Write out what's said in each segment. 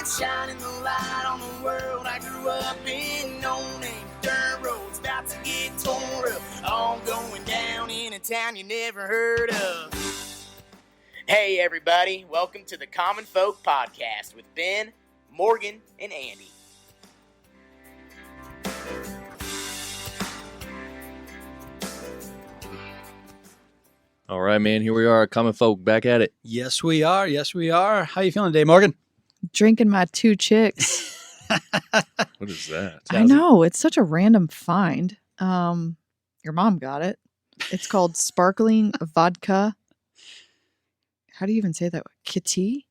shining the light on the world I grew up in. No name dirt roads about to get torn up, all going down in a town you never heard of. Hey everybody, welcome to the Common Folk Podcast with Ben, Morgan, and Andy. All right, man. Here we are, Common Folk, back at it. Yes, we are. Yes, we are. How you feeling today, Morgan? Drinking my 2 chicks. What is that? I know. It's such a random find. Your mom got it. It's called sparkling vodka. How do you even say that? Kitty?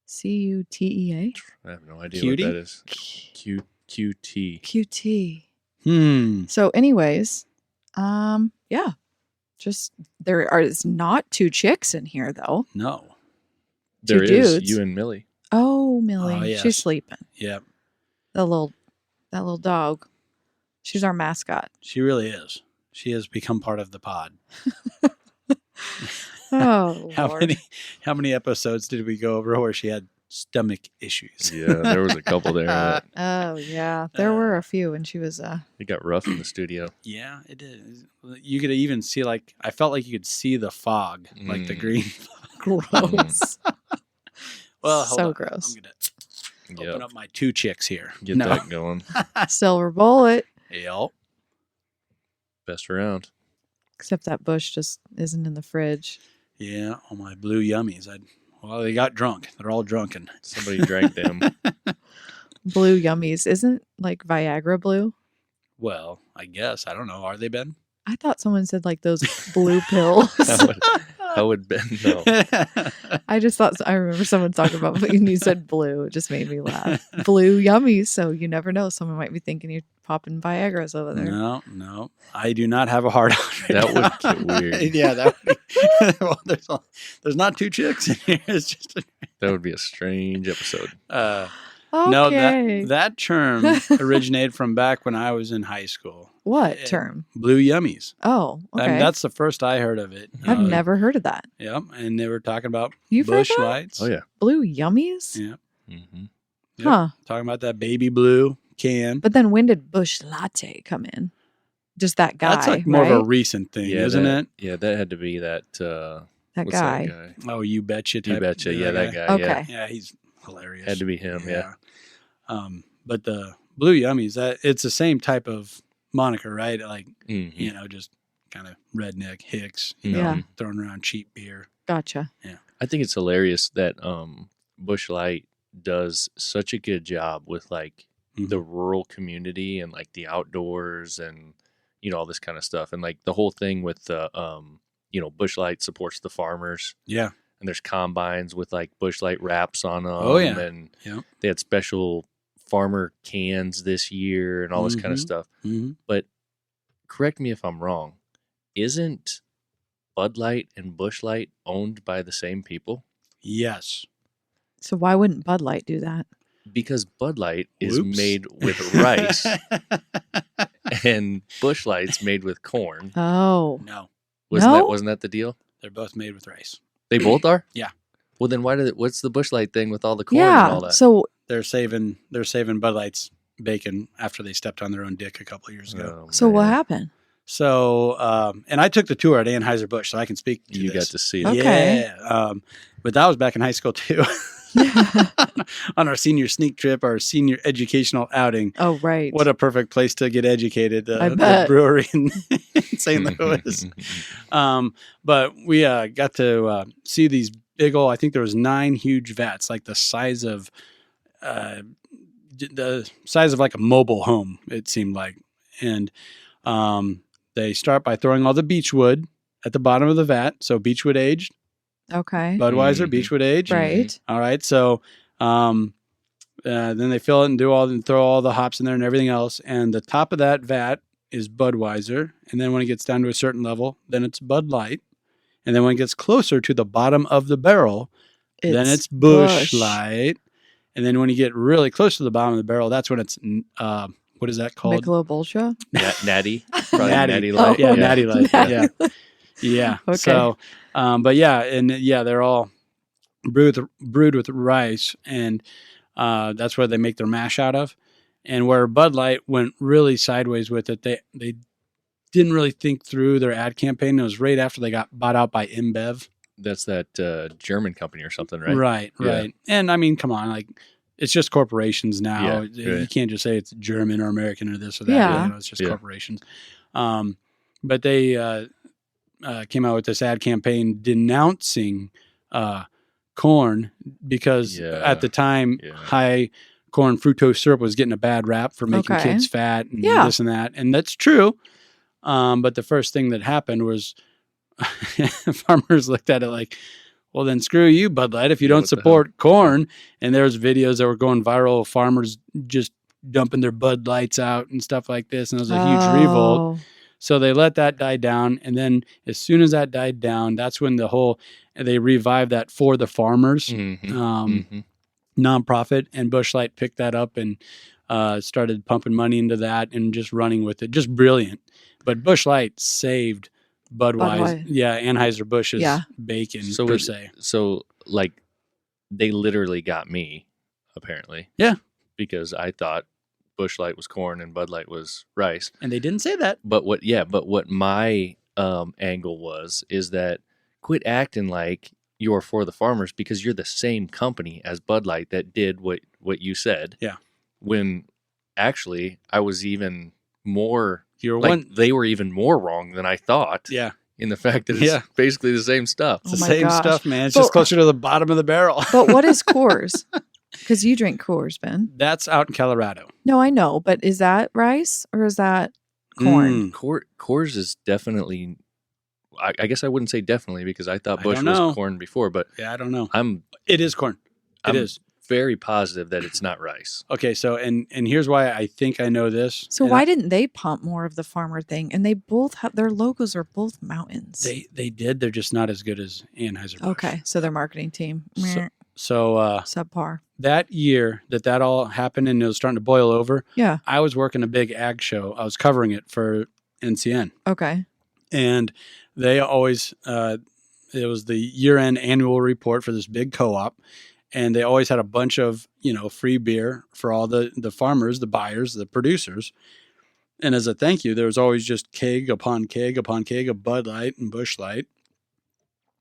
C-U-T-E-A? I have no idea Cutie? what that is. QT. QT. So anyways, yeah. Just there's not 2 chicks in here though. No. There 2 is dudes. you and Millie. Oh, Millie. Oh, yes. She's sleeping. Yep. That little dog. She's our mascot. She really is. She has become part of the pod. Oh, Lord. How many episodes did we go over where she had stomach issues? Yeah, there was a couple there. That Oh, yeah. There were a few when she was it got rough in the studio. Yeah, it did. You could even see, like, I felt like you could see the fog, like the green fog. gross. Well, hold So on. gross. I'm going to open up my 2 chicks here. Get that going. Silver bullet. Yep. Best around. Except that bush just isn't in the fridge. Yeah, all my blue yummies. Well, they got drunk. They're all drunken. Somebody drank them. Blue yummies. Isn't like Viagra blue? Well, I guess. I don't know. Are they, Ben? I thought someone said like those blue pills. How would Ben know? I just thought, I remember someone talking about when you said blue. It just made me laugh. Blue yummies. So you never know. Someone might be thinking you're popping Viagra's over there. No. I do not have a heart on right That now. would get weird. Yeah, that would be, well, there's not 2 chicks in here. It's just That would be a strange episode. No, Okay. that term originated from back when I was in high school. What term? Blue yummies. Oh, okay. And that's the first I heard of it. I've never heard of that. Yep, and they were talking about You've heard bush that? lights. Oh, yeah. Blue yummies? Yeah. Mm-hmm. Yep. Huh. Talking about that baby blue can. But then when did Bush Latte come in? Just that guy, That's like more right? of a recent thing, isn't it? Yeah, that had to be that. That what's guy. That guy? Oh, you betcha. You type- betcha. Yeah, that guy. Okay. Yeah, he's hilarious. Had to be him. Yeah. But the blue yummies, it's the same type of moniker, right? Like, Mhm. just kind of redneck hicks, Yeah. throwing around cheap beer. Gotcha. I think it's hilarious that Busch Light does such a good job with like the rural community and like the outdoors and all this kind of stuff, and like the whole thing with the Busch Light supports the farmers. Yeah. And there's combines with like Busch Light wraps on them. Oh, yeah. And Yep. they had special farmer cans this year and all this kind of stuff. Mm-hmm. But correct me if I'm wrong. Isn't Bud Light and Busch Light owned by the same people? Yes. So why wouldn't Bud Light do that? Because Bud Light is Whoops. made with rice and Busch Light's made with corn. Oh. No, Wasn't that the deal? they're both made with rice. They both are? Yeah. Well, then what's the Busch Light thing with all the corn and all Yeah. that? So They're saving Bud Light's bacon after they stepped on their own dick a couple of years ago. so what man. happened? So, and I took the tour at Anheuser-Busch, so I can speak to You this. got to see it. Okay. Yeah. But that was back in high school too. On our senior sneak trip, our senior educational outing. Oh, right. What a perfect place to get educated. I The bet. brewery in St. Louis. But we got to see these big old, I think there was 9 huge vats, like the size of like a mobile home, it seemed like. And they start by throwing all the beechwood at the bottom of the vat. So beechwood aged, Okay. Budweiser, Mhm. beechwood aged. Right. All right. So then they fill it and throw all the hops in there and everything else. And the top of that vat is Budweiser. And then when it gets down to a certain level, then it's Bud Light. And then when it gets closer to the bottom of the barrel, then it's Busch Light. And then when you get really close to the bottom of the barrel, that's when it's, what is that called? Michelob Ultra. Natty. Probably Natty. Natty Light. Yeah, Oh, Natty Light. Yeah. Yeah. Okay. So, but yeah, and yeah, they're all brewed with rice. And That's where they make their mash out of. And where Bud Light went really sideways with it, they didn't really think through their ad campaign. It was right after they got bought out by InBev. That's that German company or something, right? Right. Yeah. And I mean, come on, like it's just corporations now. Yeah, You can't just say it's German or American or this or that. Yeah. It's just corporations. But they came out with this ad campaign denouncing corn because at the time, high corn fructose syrup was getting a bad rap for making kids fat and this and that. And that's true. But the first thing that happened was farmers looked at it like, well, then screw you, Bud Light, if you don't support corn. And there's videos that were going viral of farmers just dumping their Bud Lights out and stuff like this. And it was a huge revolt. So they let that die down. And then as soon as that died down, that's when they revived that For the Farmers nonprofit. And Busch Light picked that up and started pumping money into that and just running with it. Just brilliant. But Busch Light saved Budweiser. Yeah, Anheuser-Busch's bacon, per se. So, like, they literally got me, apparently. Yeah. Because I thought Busch Light was corn and Bud Light was rice. And they didn't say that. But what my angle is that quit acting like you're for the farmers because you're the same company as Bud Light that did what you said. Yeah. When actually I was even more... They were even more wrong than I thought. Yeah. In the fact that it's basically the same stuff. It's the same stuff, man. It's just closer to the bottom of the barrel. But what is Coors? Because you drink Coors, Ben. That's out in Colorado. No, I know. But is that rice or is that corn? Coors is definitely... I guess I wouldn't say definitely because I thought Busch was corn before. But yeah, I don't know. It is corn. It is. Very positive that it's not rice. Okay, so and here's why I think I know this. So why didn't they pump more of the farmer thing? And they both have their logos are both mountains. They did. They're just not as good as Anheuser-Busch. Okay, so their marketing team so subpar. That year that all happened and it was starting to boil over. Yeah, I was working a big ag show. I was covering it for NCN. Okay, and they always it was the year-end annual report for this big co-op. And they always had a bunch of, free beer for all the farmers, the buyers, the producers. And as a thank you, there was always just keg upon keg upon keg of Bud Light and Busch Light.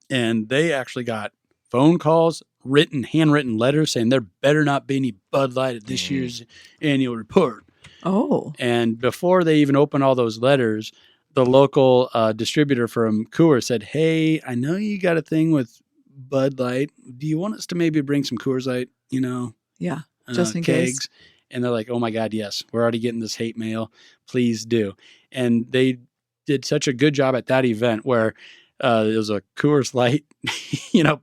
And they actually got phone calls, handwritten letters saying there better not be any Bud Light at this year's annual report. Oh. And before they even opened all those letters, the local distributor from Coors said, hey, I know you got a thing with Bud Light. Do you want us to maybe bring some Coors Light, Yeah, just in kegs? case. And they're like, oh my God, yes, we're already getting this hate mail. Please do. And they did such a good job at that event where there was a Coors Light,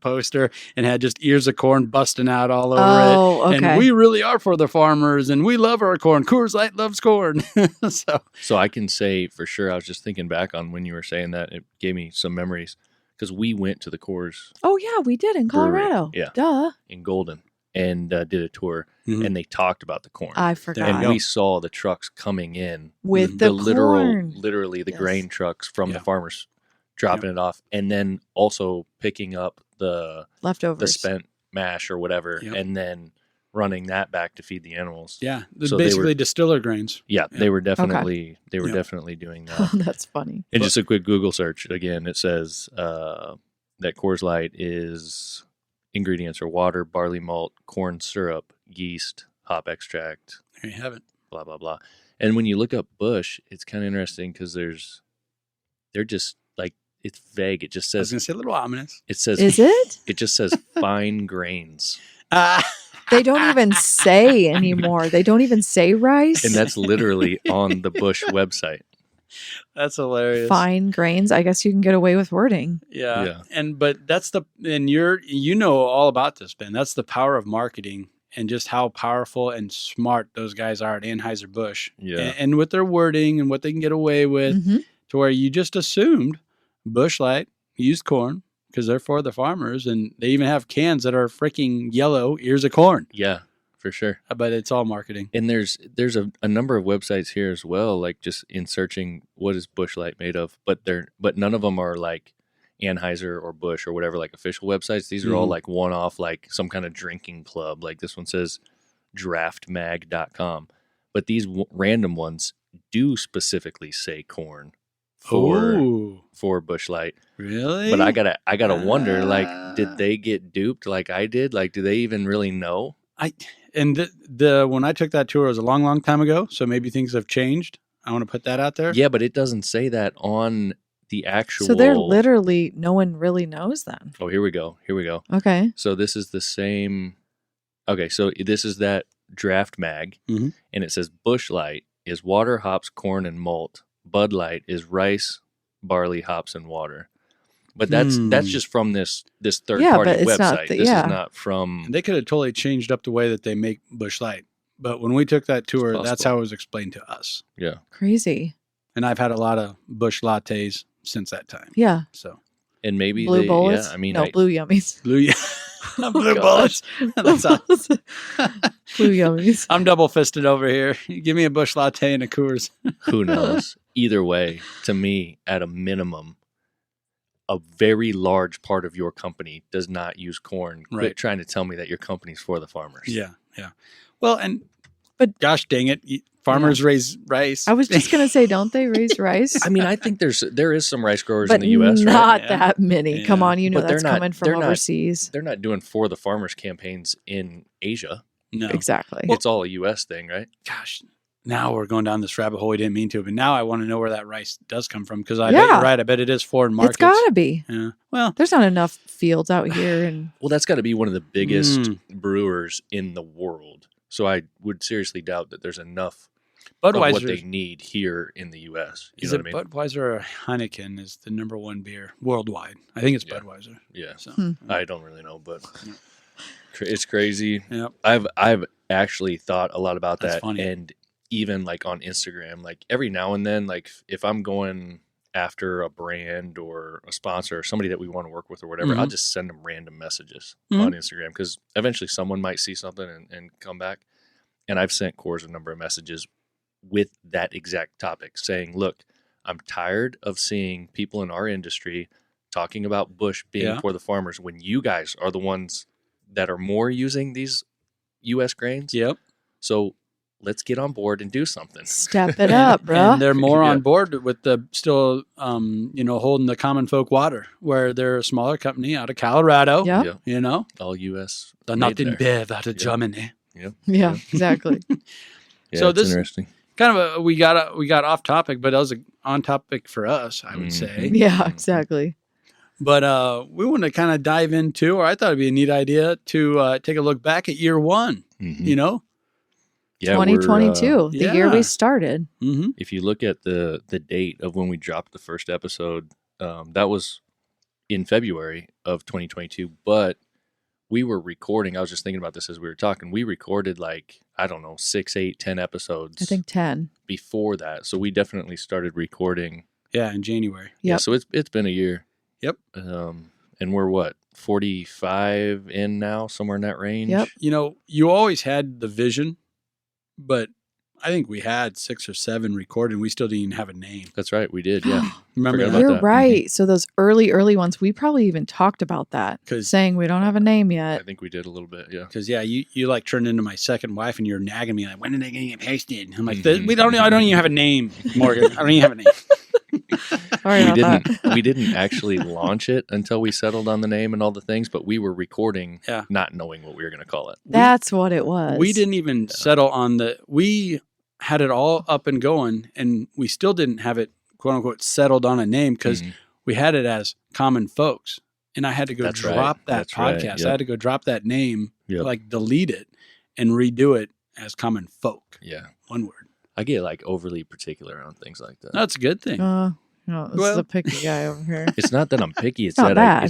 poster and had just ears of corn busting out all over it. Okay. And we really are for the farmers and we love our corn. Coors Light loves corn. So I can say for sure, I was just thinking back on when you were saying that, it gave me some memories. Because we went to the Coors. Oh, yeah, we did in Colorado. Brewery. Yeah. Duh. In Golden. And did a tour. Mm-hmm. And they talked about the corn. I forgot. And we saw the trucks coming in. With the corn. Literally the grain trucks from the farmers dropping it off. And then also picking up the leftovers. The spent mash or whatever. And then running that back to feed the animals. Yeah. So basically distiller grains. Yeah. They were definitely definitely doing that. Oh, that's funny. And just a quick Google search. Again, it says that Coors Light is ingredients are water, barley malt, corn syrup, yeast, hop extract. There you have it. Blah, blah, blah. And when you look up Busch, it's kind of interesting because they're just like, it's vague. It just says. I was going to say a little ominous. It says. Is it? It just says fine grains. They don't even say anymore. They don't even say rice. And that's literally on the Busch website. That's hilarious. Fine grains. I guess you can get away with wording. Yeah. But that's you know all about this, Ben. That's the power of marketing and just how powerful and smart those guys are at Anheuser-Busch. Yeah. And with their wording and what they can get away with to where you just assumed Busch Light used corn because they're for the farmers, and they even have cans that are freaking yellow ears of corn. Yeah, for sure. But it's all marketing. And there's a number of websites here as well, like just in searching what is Busch Light made of, but none of them are like Anheuser or Busch or whatever, like official websites. These are all like one-off, like some kind of drinking club. Like this one says draftmag.com. But these random ones do specifically say corn for Busch Light. Really? But I gotta wonder, like, did they get duped like I did? Like, do they even really know? When I took that tour, it was a long, long time ago. So maybe things have changed. I want to put that out there. Yeah, but it doesn't say that on the actual. So they're literally, no one really knows then. Oh, here we go. Okay. So this is the same. Okay, so this is that draft mag, Mhm. and it says Busch Light is water, hops, corn, and malt. Bud Light is rice, barley, hops, and water. But that's just from this third party but it's website. not This is not from. And they could have totally changed up the way that they make Busch Light. But when we took that tour, that's possible. how it was explained to us. Yeah. Crazy. And I've had a lot of Busch lattes since that time. Yeah. So And maybe Blue bullets. Yeah, I mean, Blue yummies. blue, blue God. bullets. That's all. Blue yummies. I'm double fisted over here. Give me a Busch latte and a Coors. who knows? Either way, to me, at a minimum, a very large part of your company does not use corn. Quit Right. trying to tell me that your company's for the farmers. Yeah. Well, but gosh dang it, farmers raise rice. I was just going to say, don't they raise rice? I mean, I think there is some rice growers but in the U.S., right? not Yeah. that many. Yeah. Come on, you know But they're that's not- coming from they're not- overseas. They're not doing for the farmers campaigns in Asia. No. Exactly. It's all a U.S. thing, right? Gosh, now we're going down this rabbit hole we didn't mean to, but now I want to know where that rice does come from because I bet you're right. I bet it is foreign markets. It's got to be. Yeah. Well, There's not enough fields out here. And Well, that's got to be one of the biggest brewers in the world. So I would seriously doubt that there's enough of what they Budweiser. need here in the U.S. You Is know it what I mean? Budweiser or Heineken is the number one beer worldwide? I think it's Yeah. Budweiser. Yeah. So I don't really know, but it's crazy. Yep. I've actually thought a lot about That's that, funny. and even like on Instagram, like every now and then, like if I'm going after a brand or a sponsor or somebody that we want to work with or whatever, I'll just send them random messages on Instagram because eventually someone might see something and come back. And I've sent Coors a number of messages with that exact topic saying, look, I'm tired of seeing people in our industry talking about Busch being for the farmers when you guys are the ones that are more using these U.S. grains. Yep. So let's get on board and do something. step it up, bro. And they're more Yeah. on board with the still, holding the common folk water, where they're a smaller company out of Colorado. Yeah. Yeah. All U.S. They're made not in there. bev out of Yeah. Germany. Yeah, exactly. Yeah, So it's this- interesting. Kind of we got off topic, but that was on topic for us, I would Mhm. say. Yeah, exactly. But we want to kind of dive into, or I thought it'd be a neat idea to take a look back at year one. Mhm. You know, Yeah, we're, 2022, the year yeah. we started. mm-hmm. if you look at the date of when we dropped the first episode, that was in February of 2022. But we were recording. I was just thinking about this as we were talking. We recorded like, I don't know, 6, 8, 10 episodes I think 10. before that. So we definitely started recording. Yeah, in January. Yeah, Yep. so it's been a year. Yep. And we're what, 45 in now, somewhere in that range. Yep. You know, you always had the vision, but I think we had 6 or 7 recorded. And we still didn't even have a name. That's right. We did. Yeah. Remember Forgot that? about You're that. right. So those early ones, we probably even talked about that, 'Cause- saying we don't have a name I yet. think we did a little bit. Yeah. Because you like turned into my second wife, and you're nagging me like, when are they going to get posted? I'm like, Mhm. I don't even have a name, Morgan. I don't even have a name. Sorry We about didn't. that. We didn't actually launch it until we settled on the name and all the things. But we were recording, Yeah. not knowing what we were going to call it. That's what it was. We didn't even settle on we had it all up and going, and we still didn't have it, quote unquote, settled on a name because Mhm. we had it as Common Folks. And I had to go That's right. drop that That's right. podcast. Yep. I had to go drop that name, Yep. like delete it and redo it as Common Folk. Yeah. One word. I get like overly particular on things like that. That's a good thing. No, this is Well- a picky guy over here. It's not that I'm picky. It's not that bad.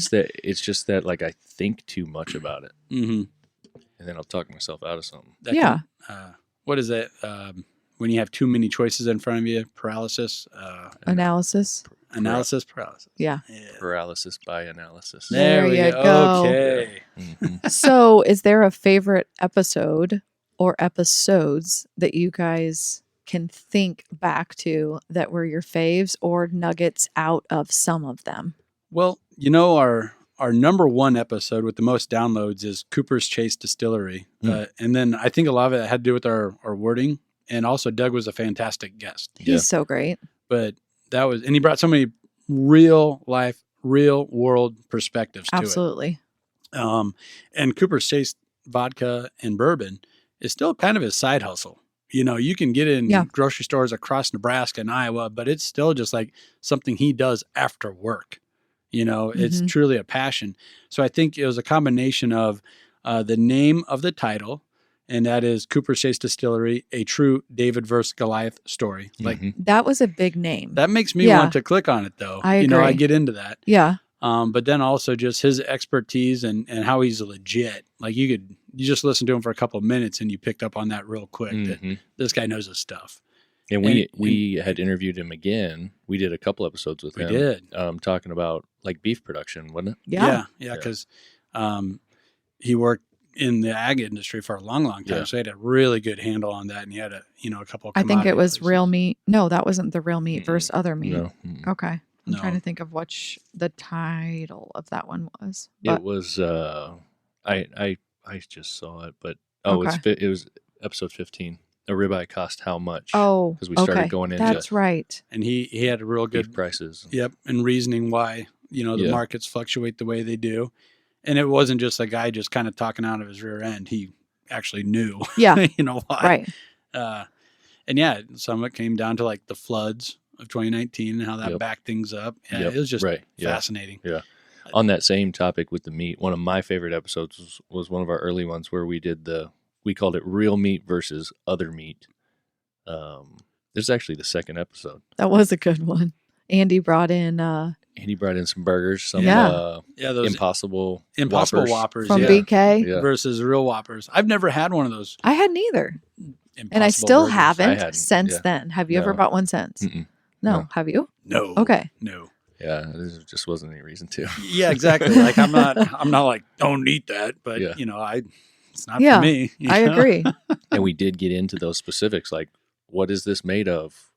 it's just that like I think too much about it, Mm-hmm. and then I'll talk myself out of something. Yeah. What is it? When you have too many choices in front of you, paralysis, Analysis. analysis paralysis. Yeah. Paralysis by analysis. There we you go. Okay. Mhm. So, is there a favorite episode or episodes that you guys can think back to that were your faves or nuggets out of some of them? Well, you know, our our number one episode with the most downloads is Cooper's Chase Distillery. And then I think a lot of it had to do with our wording. And also Doug was a fantastic guest. He's so great. But and he brought so many real life, real world perspectives to it. Absolutely. And Cooper's Chase vodka and bourbon is still kind of his side hustle. You know, you can get it in grocery stores across Nebraska and Iowa, but it's still just like something he does after work. You know, it's truly a passion. So I think it was a combination of the name of the title, and that is Cooper's Chase Distillery, a true David versus Goliath story. Like that was a big name. That makes me want to click on it, though. I agree. You know, I get into that. Yeah. But then also just his expertise and how he's legit. Like you just listen to him for a couple of minutes and you picked up on that real quick that this guy knows his stuff. And we had interviewed him again. We did a couple episodes with him. We did. Talking about like beef production, wasn't it? Yeah. Yeah. Because he worked in the ag industry for a long, long time. So he had a really good handle on that. And he had a couple of I think it was places. real meat. No, that wasn't the real meat versus other meat. No. Okay. I'm trying to think of which the title of that one was. It was I just saw it, but it was episode 15. A ribeye cost how much? Oh, because we started going into that's right. And he had a real good beef prices. Yep, and reasoning why the markets fluctuate the way they do, and it wasn't just a guy just kind of talking out of his rear end. He actually knew. Yeah, why. Right. And some of it came down to like the floods of 2019 and how that backed things up. Yeah, it was just fascinating. Yeah. On that same topic with the meat, one of my favorite episodes was one of our early ones where we called it real meat versus other meat. This is actually the second episode. That was a good one. Andy brought in some burgers, some those Impossible Whoppers from BK versus real Whoppers. I've never had one of those. I hadn't either. And I still haven't since then. Have you ever bought one since? No. Have you? No. Okay. No. Yeah, there just wasn't any reason to. Yeah, exactly. Like I'm not like don't eat that, but it's not for me. I agree. And we did get into those specifics, like what is this made of?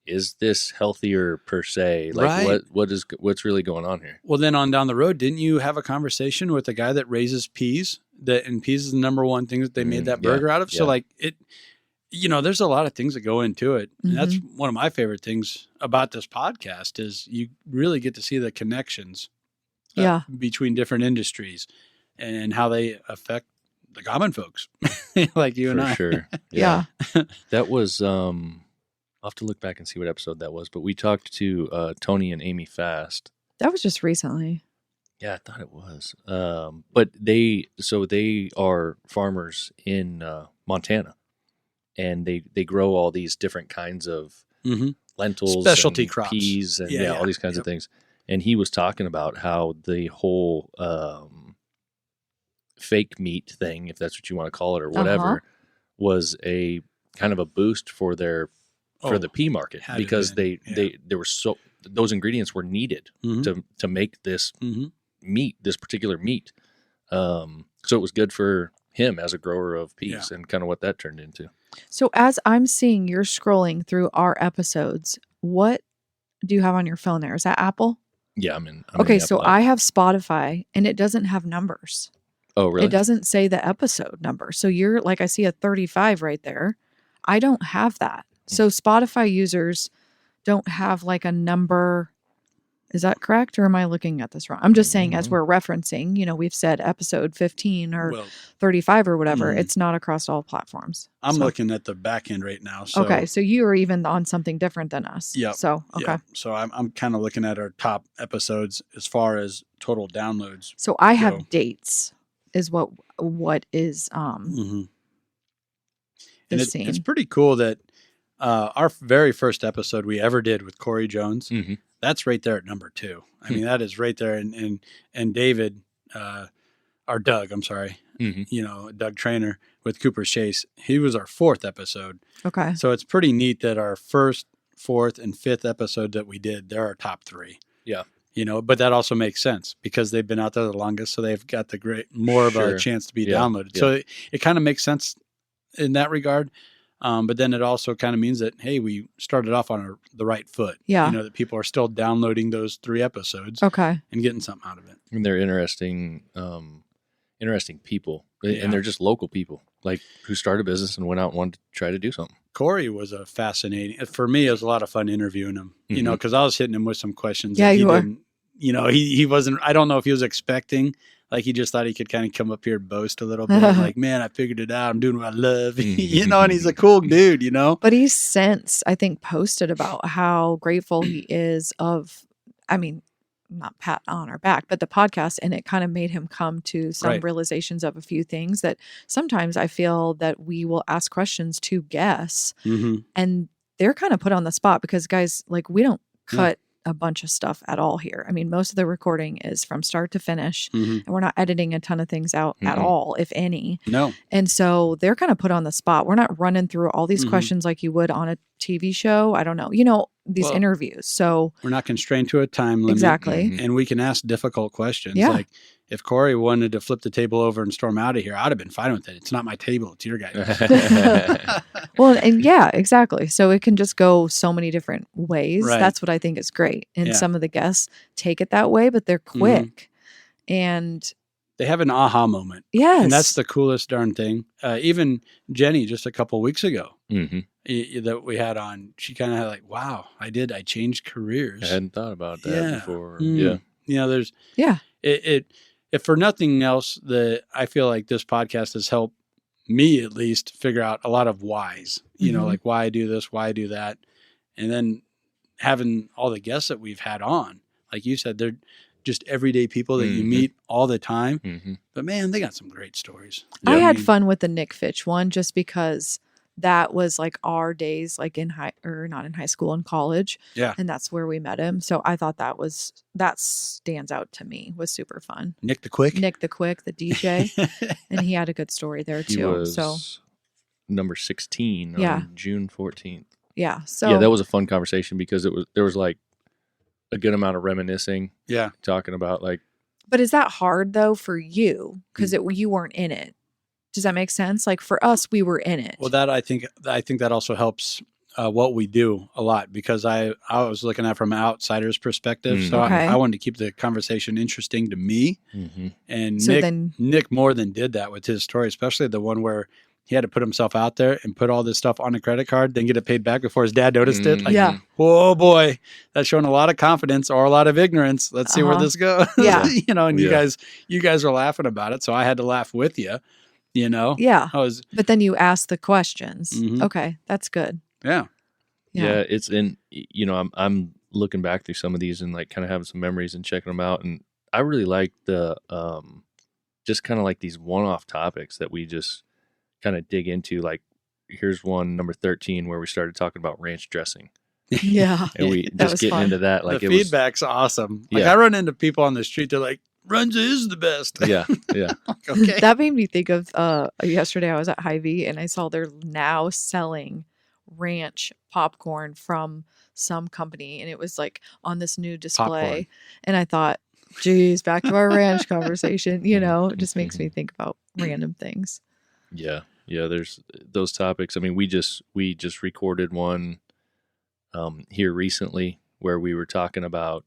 Is this healthier per se? Like what's really going on here? Well, then on down the road, didn't you have a conversation with a guy that raises peas? And peas is the number one thing that they made that burger out of. So like it. There's a lot of things that go into it. And that's one of my favorite things about this podcast is you really get to see the connections between different industries and how they affect the common folks like you and I. For sure. Yeah. That was, I'll have to look back and see what episode that was, but we talked to Tony and Amy Fast. That was just recently. Yeah, I thought it was. But they are farmers in Montana. And they grow all these different kinds of lentils, specialty and crops, peas, and all these kinds of things. And he was talking about how the whole fake meat thing, if that's what you want to call it or whatever, was a kind of a boost for the pea market because they were those ingredients were needed to make this meat, this particular meat. So it was good for him as a grower of peas and kind of what that turned into. So as I'm seeing you're scrolling through our episodes, what do you have on your phone there? Is that Apple? Yeah, I'm in so I have Spotify and it doesn't have numbers. Oh, really? It doesn't say the episode number. So you're like, I see a 35 right there. I don't have that. So Spotify users don't have like a number. Is that correct? Or am I looking at this wrong? I'm just saying as we're referencing, we've said episode 15 or 35 or whatever. It's not across all platforms. I'm looking at the back end right now. So. Okay. So you are even on something different than us. Yeah. So, okay. Yep. So I'm kind of looking at our top episodes as far as total downloads. So I have dates is what is, and it's pretty cool that our very first episode we ever did with Corey Jones, that's right there at number 2. I mean, that is right there. And David, or Doug, I'm sorry, Doug Trainer with Cooper's Chase, he was our 4th episode. Okay. So it's pretty neat that our 1st, 4th, and 5th episode that we did, they're our top 3. Yeah. But that also makes sense because they've been out there the longest. So they've got more of a chance to be downloaded. Yeah. So it kind of makes sense in that regard. But then it also kind of means that, hey, we started off on the right foot. Yeah. That people are still downloading those 3 episodes Okay. and getting something out of it. And they're interesting people. Yeah. And they're just local people, like who started a business and went out and wanted to try to do something. Corey was a fascinating, for me, it was a lot of fun interviewing him, because I was hitting him with some questions. Yeah, that he you were. didn't, he wasn't, I don't know if he was expecting, like he just thought he could kind of come up here and boast a little bit. Like, man, I figured it out. I'm doing what I love, and he's a cool dude, But he's since, I think, posted about how grateful he is not pat on our back, but the podcast, and it kind of made him come to some Right. realizations of a few things that sometimes I feel that we will ask questions to guests and they're kind of put on the spot because guys, like we don't cut a bunch of stuff at all here. I mean, most of the recording is from start to finish and we're not editing a ton of things out at all, if any. No. And so they're kind of put on the spot. We're not running through all these questions like you would on a TV show. I don't know, these interviews. So We're not constrained to a time limit. Exactly. And we can ask difficult questions. Yeah. Like if Corey wanted to flip the table over and storm out of here, I'd have been fine with it. It's not my table. It's your guys'. well, and yeah, exactly. So it can just go so many different ways. Right. That's what I think is great. And Yeah. some of the guests take it that way, but they're quick. And They have an aha moment. yes. And that's the coolest darn thing. Even Jenny, just a couple weeks ago, that we had on, she kind of had like, wow, I changed careers. I hadn't thought about that before. There's, Yeah. If for nothing else, I feel like this podcast has helped me at least figure out a lot of whys, like why I do this, why I do that. And then having all the guests that we've had on, like you said, they're just everyday people that you meet all the time. But man, they got some great stories. I had fun with the Nick Fitch one just because that was like our days, like not in high school, in college. Yeah. And that's where we met him. So I thought that stands out to me, was super fun. Nick the Quick, the DJ. And he had a good story there He too. was So number 16 on June 14th. yeah. So Yeah, that was a fun conversation because there was like a good amount of reminiscing. Yeah. Talking about like. But is that hard though for you? Because you weren't in it. Does that make sense? Like for us, we were in it. Well, that I think that also helps what we do a lot because I was looking at it from an outsider's perspective. So I wanted to keep the conversation interesting to me. And So Nick more than did that with his story, especially the one where he had to put himself out there and put all this stuff on a credit card, then get it paid back before his dad noticed it. Like, yeah. Oh boy, that's showing a lot of confidence or a lot of ignorance. Let's see where this goes. Yeah. And you guys are laughing about it. So I had to laugh with you, Yeah. But then you ask the questions. Okay. That's good. Yeah. Yeah. It's I'm looking back through some of these and like kind of having some memories and checking them out. And I really like the, just kind of like these one-off topics that we just kind of dig into. Like here's one, number 13, where we started talking about ranch dressing. Yeah. And we That just was getting fun. into that. Like the it feedback's awesome. Like Yeah. I run into people on the street, they're like, Runza is the best. Yeah. Yeah. Okay. That made me think of yesterday I was at Hy-Vee and I saw they're now selling ranch popcorn from some company and it was like on this new display. Popcorn. And I thought, geez, back to our ranch conversation, it just makes me think about random things. Yeah. Yeah. There's those topics. I mean, we just recorded one here recently where we were talking about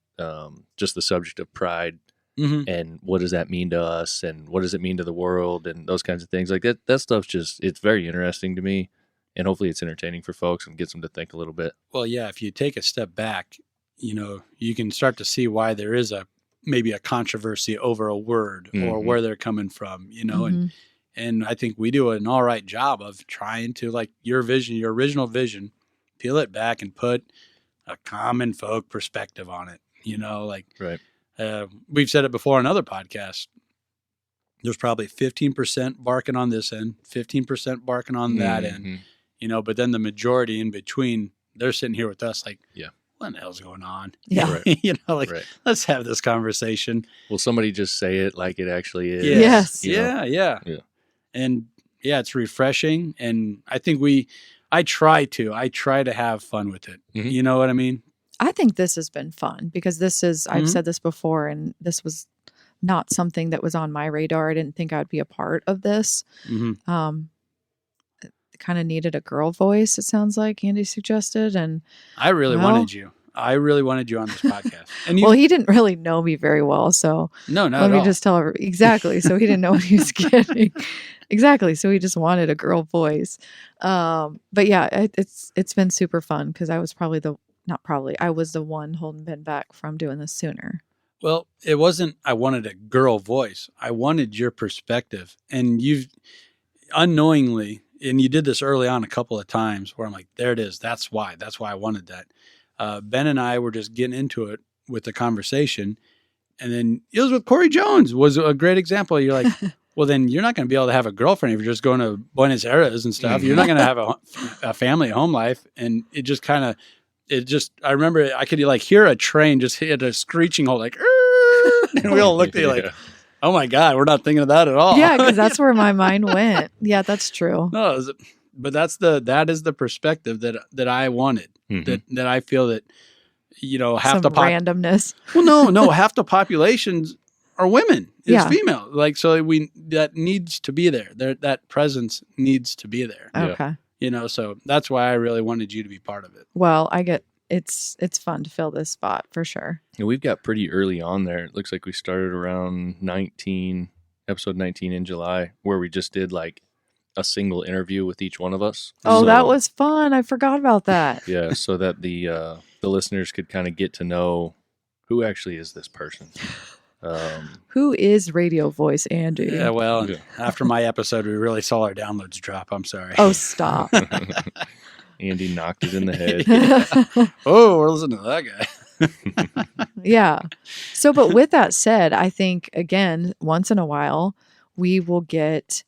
just the subject of pride and what does that mean to us and what does it mean to the world and those kinds of things. Like that stuff's just, it's very interesting to me and hopefully it's entertaining for folks and gets them to think a little bit. Well, yeah, if you take a step back, you can start to see why there is maybe a controversy over a word or where they're coming from, and I think we do an all right job of trying to, like your vision, your original vision, peel it back and put a common folk perspective on it, Right. We've said it before on other podcasts. There's probably 15% barking on this end, 15% barking on that end, but then the majority in between, they're sitting here with us like, what the hell's going on? Yeah. Right. Let's have this conversation. Will somebody just say it like it actually is? Yes. Yeah. And it's refreshing. And I think I try to have fun with it. You know what I mean? I think this has been fun because I've said this before and this was not something that was on my radar. I didn't think I would be a part of this. kind of needed a girl voice, it sounds like Andy suggested. And I really well- wanted you. I really wanted you on this podcast. And you, well, he didn't really know me very well. So no, not let at me all. just tell everybody. Exactly. So he didn't know what he was getting. Exactly. So he just wanted a girl voice. But yeah, it's been super fun because I was I was the one holding Ben back from doing this sooner. Well, it wasn't, I wanted a girl voice. I wanted your perspective. And you've unknowingly, and you did this early on a couple of times where I'm like, there it is. That's why I wanted that. Ben and I were just getting into it with the conversation. And then it was with Corey Jones was a great example. You're like, well, then you're not going to be able to have a girlfriend if you're just going to Buenos Aires and stuff. You're not going to have a family, home life. And it just kind of, I remember I could like hear a train just hit a screeching halt, like, and we all looked at you like, oh my God, we're not thinking of that at all. Yeah, because that's where my mind went. Yeah, that's true. No, but that is the perspective that I wanted. That I feel that, half Some the randomness. Well, no, half the populations are women. It's Yeah. female. Like, so that needs to be there. That presence needs to be there. Okay. So that's why I really wanted you to be part of it. Well, it's fun to fill this spot for sure. And we've got pretty early on there. It looks like we started around episode 19 in July, where we just did like a single interview with each one of us. Oh, So, that was fun. I forgot about that. yeah, so that the listeners could kind of get to know who actually is this person. Who is radio voice Andy? Yeah, well, Yeah. after my episode, we really saw our downloads drop. I'm sorry. Oh, stop. Andy knocked it in the head. Oh, we're listening to that guy. Yeah. So, but with that said, I think, again, once in a while, we will get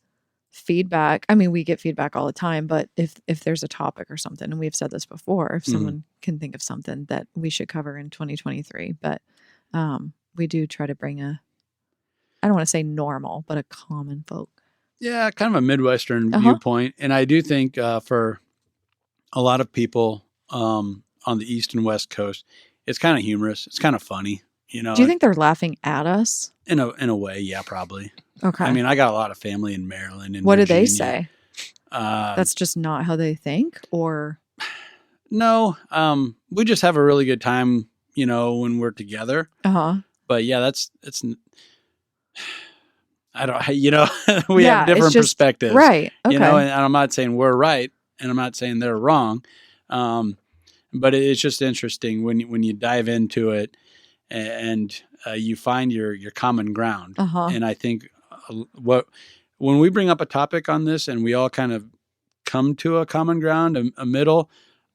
feedback. I mean, we get feedback all the time, but if there's a topic or something, and we've said this before, if someone can think of something that we should cover in 2023, but we do try to bring I don't want to say normal, but a common folk. Yeah, kind of a Midwestern viewpoint. And I do think for a lot of people on the East and West Coast, it's kind of humorous. It's kind of funny. Do you think they're laughing at us? In a way, yeah, probably. Okay. I mean, I got a lot of family in Maryland and what do they Virginia. say? That's just not how they think, or no. We just have a really good time, when we're together. But yeah, it's I don't, we have different perspectives, right? Okay. And I'm not saying we're right, and I'm not saying they're wrong. But it's just interesting when you dive into it and you find your common ground. And I think when we bring up a topic on this and we all kind of come to a common ground, a middle,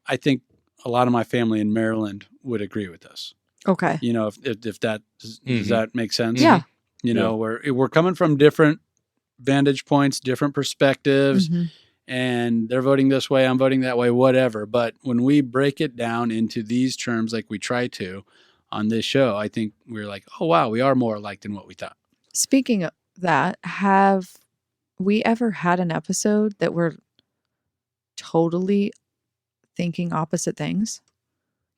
I think a lot of my family in Maryland would agree with us. Okay. If that does that make sense? Yeah. We're coming from different vantage points, different perspectives, and they're voting this way, I'm voting that way, whatever. But when we break it down into these terms, like we try to on this show, I think we're like, oh, wow, we are more alike than what we thought. Speaking of that, have we ever had an episode that we're totally thinking opposite things?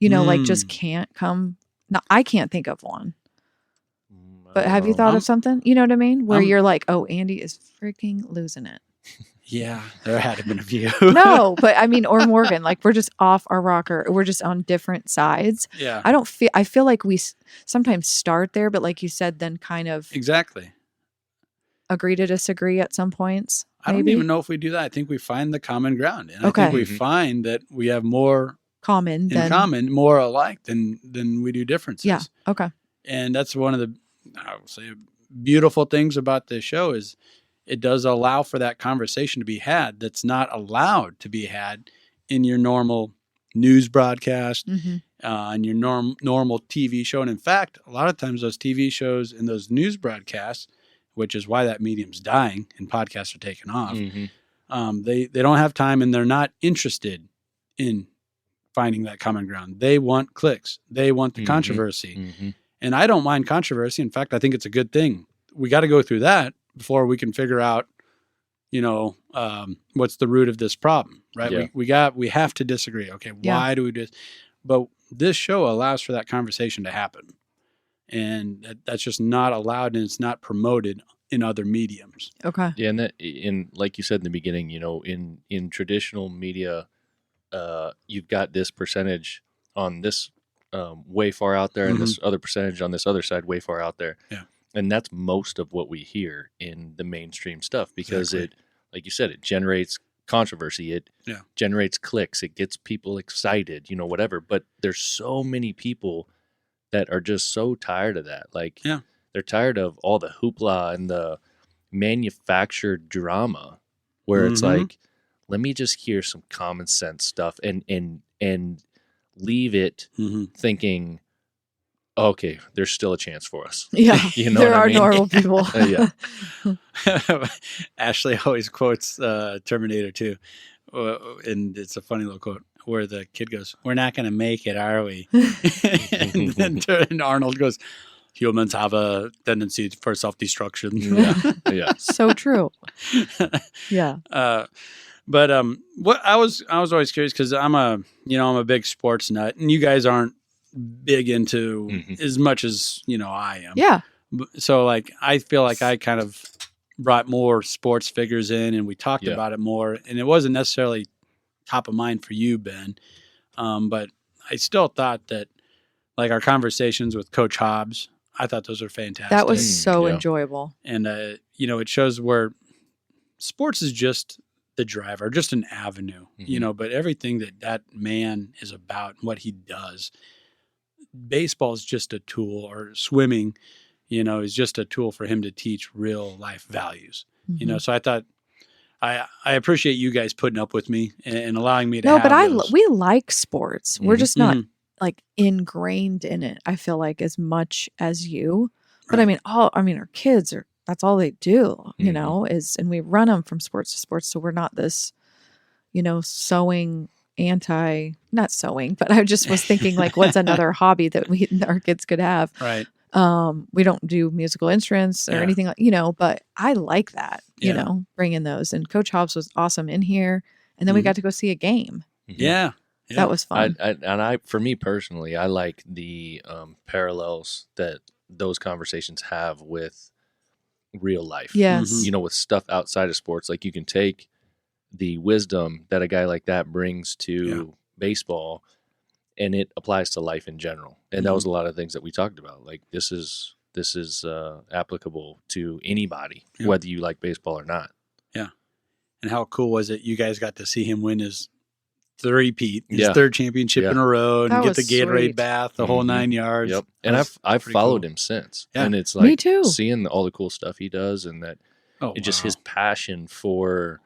Like just can't come. No, I can't think of one. But have you thought of something? You know what I mean? Where you're like, oh, Andy is freaking losing it. Yeah, there had been a few. No, but I mean, or Morgan, like we're just off our rocker. We're just on different sides. Yeah. I feel like we sometimes start there, but like you said, then kind of Exactly. agree to disagree at some points. I don't maybe? even know if we do that. I think we find the common ground. And Okay. I think we find that we have more common more alike than we do differences. Yeah. Okay. And that's one of the, I would say, beautiful things about this show is it does allow for that conversation to be had that's not allowed to be had in your normal news broadcast, and your normal TV show. And in fact, a lot of times those TV shows and those news broadcasts, which is why that medium's dying and podcasts are taking off, they don't have time and they're not interested in finding that common ground. They want clicks. They want the controversy. And I don't mind controversy. In fact, I think it's a good thing. We got to go through that before we can figure out, what's the root of this problem, right? Yeah. We have to disagree. Okay. Why do we do this? But this show allows for that conversation to happen. And that's just not allowed, and it's not promoted in other mediums. Okay. Yeah, and like you said in the beginning, in traditional media, you've got this percentage on this way far out there, and this other percentage on this other side way far out there. Yeah. And that's most of what we hear in the mainstream stuff because Exactly. it, like you said, it generates controversy. It generates clicks. It gets people excited, whatever. But there's so many people that are just so tired of that. Like, they're tired of all the hoopla and the manufactured drama where it's like, let me just hear some common sense stuff and leave it thinking, okay, there's still a chance for us. Yeah. There are I mean? normal people. Yeah. Ashley always quotes Terminator 2. And it's a funny little quote where the kid goes, "We're not going to make it, are we?" And then Arnold goes, "Humans have a tendency for self-destruction." Yeah. So true. Yeah. But what I was always curious because I'm a big sports nut, and you guys aren't big into as much as I am. Yeah. So like I feel like I kind of brought more sports figures in, and we talked about it more, and it wasn't necessarily top of mind for you, Ben. But I still thought that like our conversations with Coach Hobbs, I thought those were fantastic. That was so enjoyable. And it shows where sports is just the driver, just an avenue, but everything that man is about and what he does, baseball is just a tool, or swimming, is just a tool for him to teach real life values, So I thought I appreciate you guys putting up with me and allowing me to we like sports. We're just not like ingrained in it, I feel like, as much as you. But Right. our kids that's all they do, and we run them from sports to sports. So we're not this, sewing not sewing, but I just was thinking like, what's another hobby that our kids could have? Right. We don't do musical instruments or anything like, but I like that, bringing those. And Coach Hobbs was awesome in here. And then we got to go see a game. Yeah. That was fun. For me personally, I like the parallels that those conversations have with real life. Yes. With stuff outside of sports, like you can take the wisdom that a guy like that brings to baseball, and it applies to life in general. And that was a lot of things that we talked about. Like this is applicable to anybody, whether you like baseball or not. Yeah. And how cool was it? You guys got to see him win his three-peat, his third championship in a row, and get the Gatorade bath, the whole 9 yards. Yep. And I've followed him since. Yeah. And it's like me too. Seeing all the cool stuff he does, and that just his passion for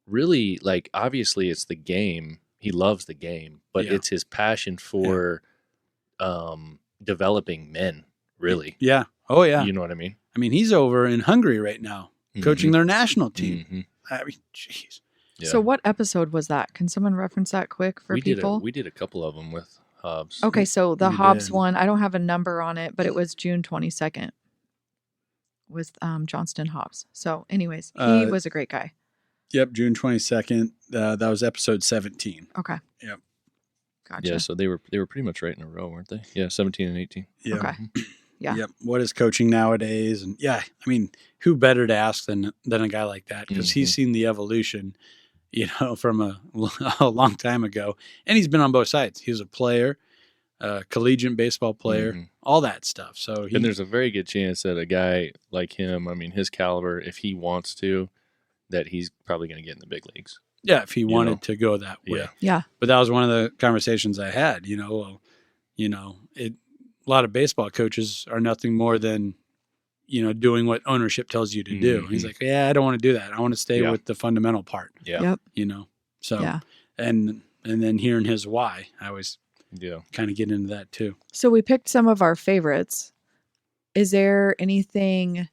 really, like, obviously it's the game. He loves the game, but it's his passion for developing men, really. Yeah. Oh, yeah. You know what I mean? I mean, he's over in Hungary right now, coaching their national team. I mean, jeez. Yeah. So what episode was that? Can someone reference that quick for people? We did a couple of them with Hobbs. Okay, so the Hobbs one, I don't have a number on it, but it was June 22nd with Johnston Hobbs. So anyways, he was a great guy. Yep, June 22nd. That was episode 17. Okay. Yep. Gotcha. Yeah, so they were pretty much right in a row, weren't they? Yeah, 17 and 18. Yeah. Okay. Yeah. Yep. What is coaching nowadays? And I mean, who better to ask than a guy like that? Because he's seen the evolution, from a long time ago. And he's been on both sides. He was a player, collegiate baseball player, all that stuff. So and there's a very good chance that a guy like him, I mean, his caliber, if he wants to, that he's probably going to get in the big leagues. Yeah, if he wanted to go that way. Yeah. But that was one of the conversations I had, a lot of baseball coaches are nothing more than, doing what ownership tells you to do. And he's like, I don't want to do that. I want to stay with the fundamental part. Yeah. Yep. So, and then hearing his why, I always kind of get into that too. So we picked some of our favorites. Is there anything,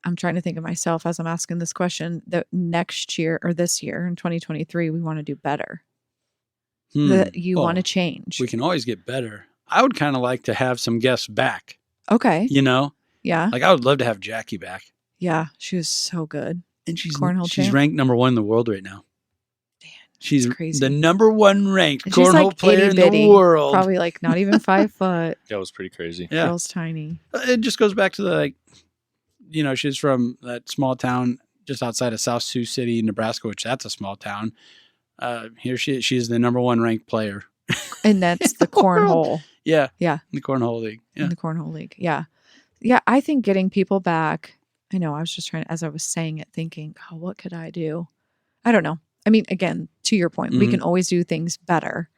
I'm trying to think of myself as I'm asking this question, that next year or this year in 2023, we want to do better? That you want to change? We can always get better. I would kind of like to have some guests back. Okay. Yeah. Like I would love to have Jackie back. Yeah. She was so good. And she's Cornhole she's champ. ranked number 1 in the world right now. Damn. She's crazy. the number 1 ranked And she's cornhole like player in itty-bitty, the world. probably like not even 5 foot. That was pretty crazy. Yeah. Girl's tiny. It just goes back to the, like, you know, she's from that small town just outside of South Sioux City, Nebraska, which that's a small town. Here she's the number 1 ranked player. And that's the cornhole. Yeah. Yeah. In the cornhole league. Yeah. In the cornhole league. Yeah. Yeah. I think getting people back. I know. I was just trying, as I was saying it, thinking, oh, what could I do? I don't know. I mean, again, to your point, we can always do things better.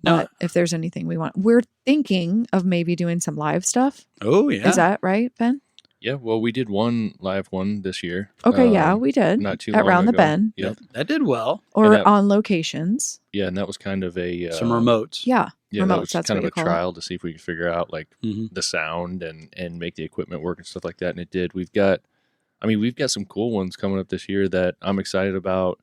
But if there's anything we want, we're thinking of maybe doing some live stuff. Oh, yeah. Is that right, Ben? Yeah, well, we did one live one this year. Okay, yeah, we did. Not too at long Round the ago. Bend. Yep. That did well. Or that- on locations. Yeah, and that was kind of a Some remotes. Yeah. Yeah, remotes, that was that's kind what of you a call trial to see if we could figure out like the sound and make the equipment work and stuff like that. And it did. We've got some cool ones coming up this year that I'm excited about.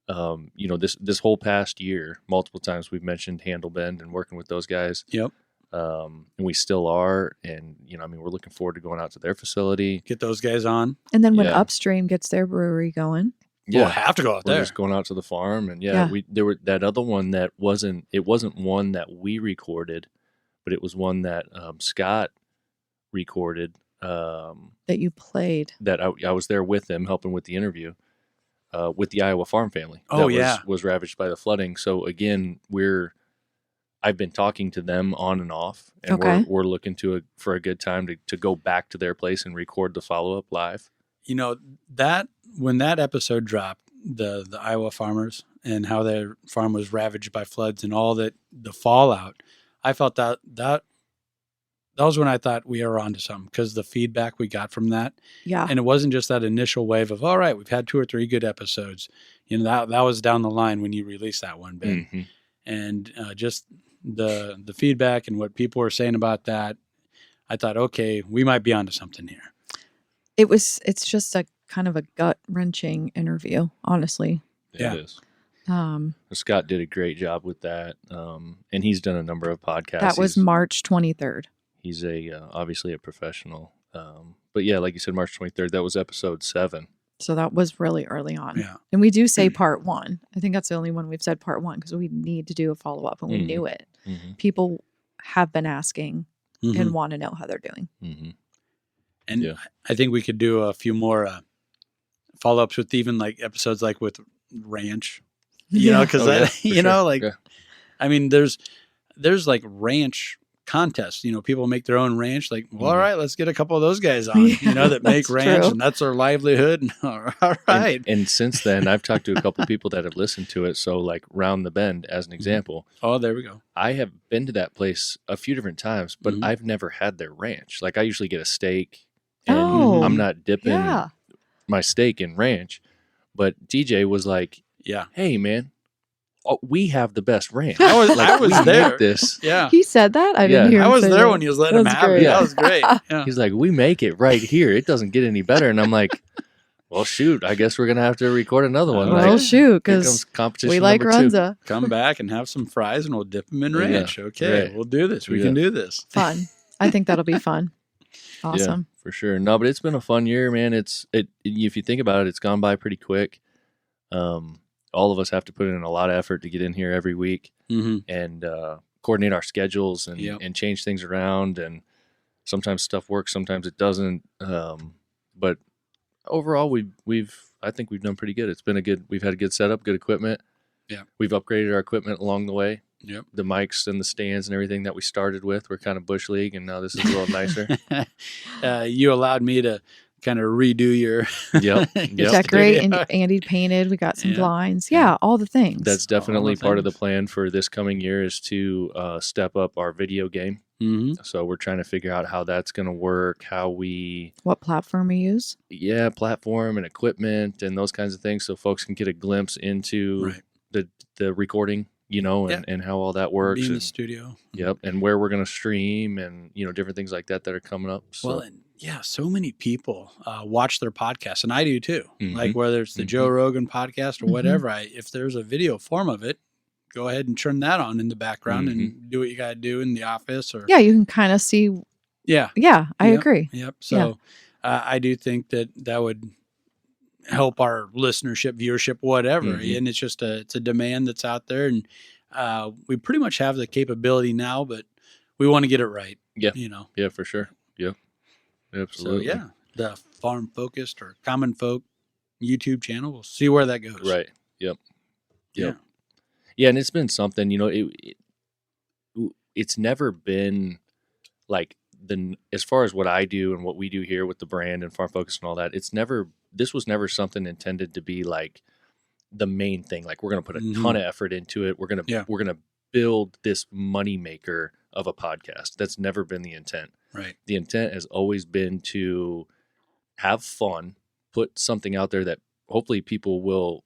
You know, this whole past year, multiple times we've mentioned Handle Bend and working with those guys. Yep. And we still are. And, you know, I mean, we're looking forward to going out to their facility. Get those guys on. And then when Yeah. Upstream gets their brewery going. We'll have to go out We're there. just going out to the farm. And Yeah. there were that other one that wasn't one that we recorded, but it was one that Scott recorded. That you played. That I was there with them helping with the interview with the Iowa farm family. Oh, that was ravaged by the flooding. So again, I've been talking to them on and off, and Okay. we're looking for a good time to go back to their place and record the follow up live. You know, that when that episode dropped, the Iowa farmers and how their farm was ravaged by floods and all that, the fallout, I felt that was when I thought we were onto something, because the feedback we got from that. Yeah. And it wasn't just that initial wave of, all right, we've had 2 or 3 good episodes. You know, that was down the line when you released that one, Ben. Mm-hmm. And just the feedback and what people were saying about that, I thought, okay, we might be onto something here. It's just a kind of a gut wrenching interview, honestly. Yeah. It is. Um, Scott did a great job with that, and he's done a number of podcasts. that was March 23rd. He's obviously a professional, but yeah, like you said, March 23rd. That was episode 7. So that was really early on. Yeah. And we do say part 1. I think that's the only one we've said part 1, because we need to do a follow up, and we knew it. Mm-hmm. People have been asking and want to know how they're doing. Mm-hmm. And Yeah. I think we could do a few more follow-ups with even like episodes like with ranch, you know, because I mean, there's like ranch contests, you know, people make their own ranch. Like, well, all right, let's get a couple of those guys on, you know, that make that's ranch true. and that's their livelihood. All right. And since then, I've talked to a couple of people that have listened to it. So like Round the Bend, as an example, Oh, there we go. I have been to that place a few different times, but Mhm. I've never had their ranch. Like I usually get a steak, and Oh, I'm not dipping Yeah. my steak in ranch. But DJ was like, Yeah. "Hey, man, we have the best ranch. I was we there. make this." Yeah. He said that? I didn't hear him I was say there that. when he was letting him That's have it. great. That was great. Yeah. He's like, "We make it right here. It doesn't get any better." And I'm like, "Well, shoot, I guess we're gonna have to record another one." Well, Like, Well, shoot, here because comes competition we like number 2. Runza. Come back and have some fries and we'll dip them in Yeah, ranch. Okay. right. We'll do this. We Yeah. can do this. Fun. I think that'll be fun. Awesome. Yeah, for sure. No, but it's been a fun year, man. If you think about it, it's gone by pretty quick. All of us have to put in a lot of effort to get in here every week Mm-hmm. and coordinate our schedules and, Yep. and change things around. And sometimes stuff works, sometimes it doesn't. But overall, I think we've done pretty good. We've had a good setup, good equipment. Yeah. We've upgraded our equipment along the way. Yep. The mics and the stands and everything that we started with were kind of Bush League, and now this is a little nicer. You allowed me to kind of redo your Yep. your Decorate, studio. and Andy painted. We got some Yeah. blinds. Yeah, all the things. That's definitely the part of the things. plan for this coming year is to step up our video game. Mhm. So we're trying to figure out how that's going to work, how we, what platform we use. platform and equipment and those kinds of things, so folks can get a glimpse into Right. the recording, you know, and how all that works. Be in the And, studio. yep, and where we're going to stream and different things like that are coming up. So, Well, and yeah, so many people watch their podcasts, and I do too. Mhm. Like whether it's the Mhm. Joe Rogan podcast or Mhm. whatever, if there's a video form of it, go ahead and turn that on in the background Mm-hmm. and do what you got to do in the office. Or Yeah, you can kind of see. yeah, Yeah, I Yep. agree. Yep. So I do think that would help our listenership, viewership, whatever. Mhm. And it's just it's a demand that's out there, and we pretty much have the capability now, but we want to get it right. Yeah. You know. Yeah, for sure. Yeah. Absolutely. So yeah, the farm focused or common folk YouTube channel. We'll see where that goes. Right. Yep. Yeah. Yep. Yeah, and it's been something, it's never been like as far as what I do and what we do here with the brand and Farm Focus and all that, this was never something intended to be like the main thing. Like we're going to put a ton of effort into it. We're going to build this money maker of a podcast. That's never been the intent. Right. The intent has always been to have fun, put something out there that hopefully people will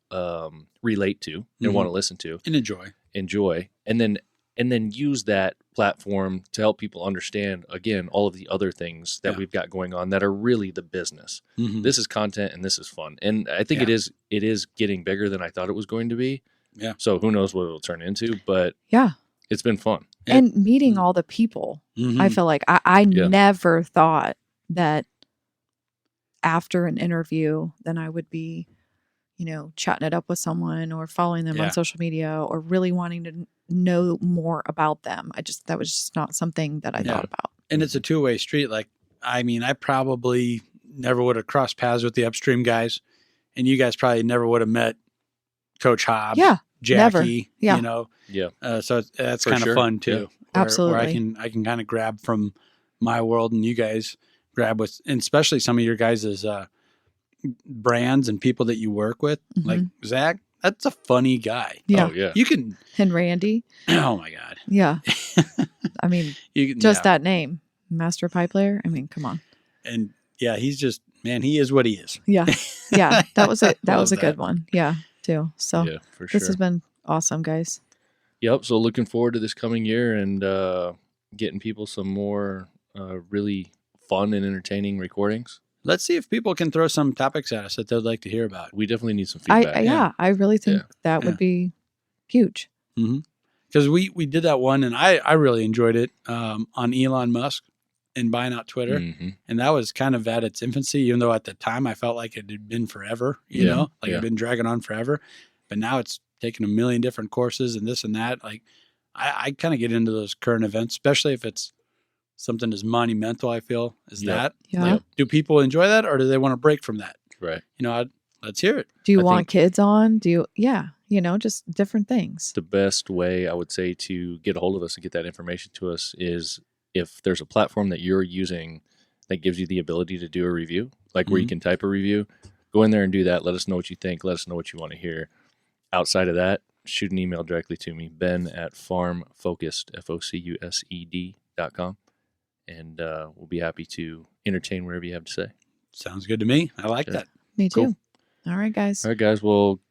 relate to and want to listen to and enjoy, and then use that platform to help people understand, again, all of the other things that we've got going on that are really the business. This is content and this is fun. And I think it is getting bigger than I thought it was going to be. Yeah. So who knows what it'll turn into, but it's been fun. And meeting all the people, I feel like I never thought that after an interview, then I would be, chatting it up with someone or following them on social media or really wanting to know more about them. That was just not something that I thought about. And it's a two-way street. Like, I mean, I probably never would have crossed paths with the upstream guys, and you guys probably never would have met Coach Hobbs, Jackie, never. So that's For kind of sure. fun too. Yeah. Absolutely. Where I can kind of grab from my world, and you guys grab with, and especially some of your guys' brands and people that you work with, like Zach. That's a funny guy. Yeah. Oh, yeah. You can. And Randy. Oh my God. Yeah. I mean, that name, Master Pipe Layer. I mean, come on. And yeah, he's just, man, he is what he is. Yeah. Yeah. That was a good one. Yeah. Too. So yeah, for sure. This has been awesome, guys. Yep. So looking forward to this coming year and getting people some more really fun and entertaining recordings. Let's see if people can throw some topics at us that they'd like to hear about. We definitely need some feedback. I really think that would be huge. Because we did that one, and I really enjoyed it on Elon Musk and buying out Twitter. And that was kind of at its infancy, even though at the time I felt like it had been forever, you know, like it'd been dragging on forever. But now it's taken a million different courses and this and that. Like I kind of get into those current events, especially if it's something as monumental, I feel, as that. Yeah. Like, do people enjoy that, or do they want to break from that? Right. Let's hear it. Do you want kids on? Just different things. The best way I would say to get a hold of us and get that information to us is if there's a platform that you're using that gives you the ability to do a review, like where you can type a review, go in there and do that. Let us know what you think. Let us know what you want to hear. Outside of that, shoot an email directly to me, ben@farmfocused, FOCUSED.com. And we'll be happy to entertain whatever you have to say. Sounds good to me. I like that. Me too. Cool. All right, guys. Well,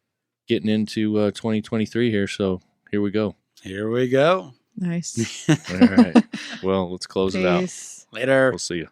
getting into 2023 here, so here we go. Here we go. Nice. All right. Well, let's close it out. Later. We'll see you.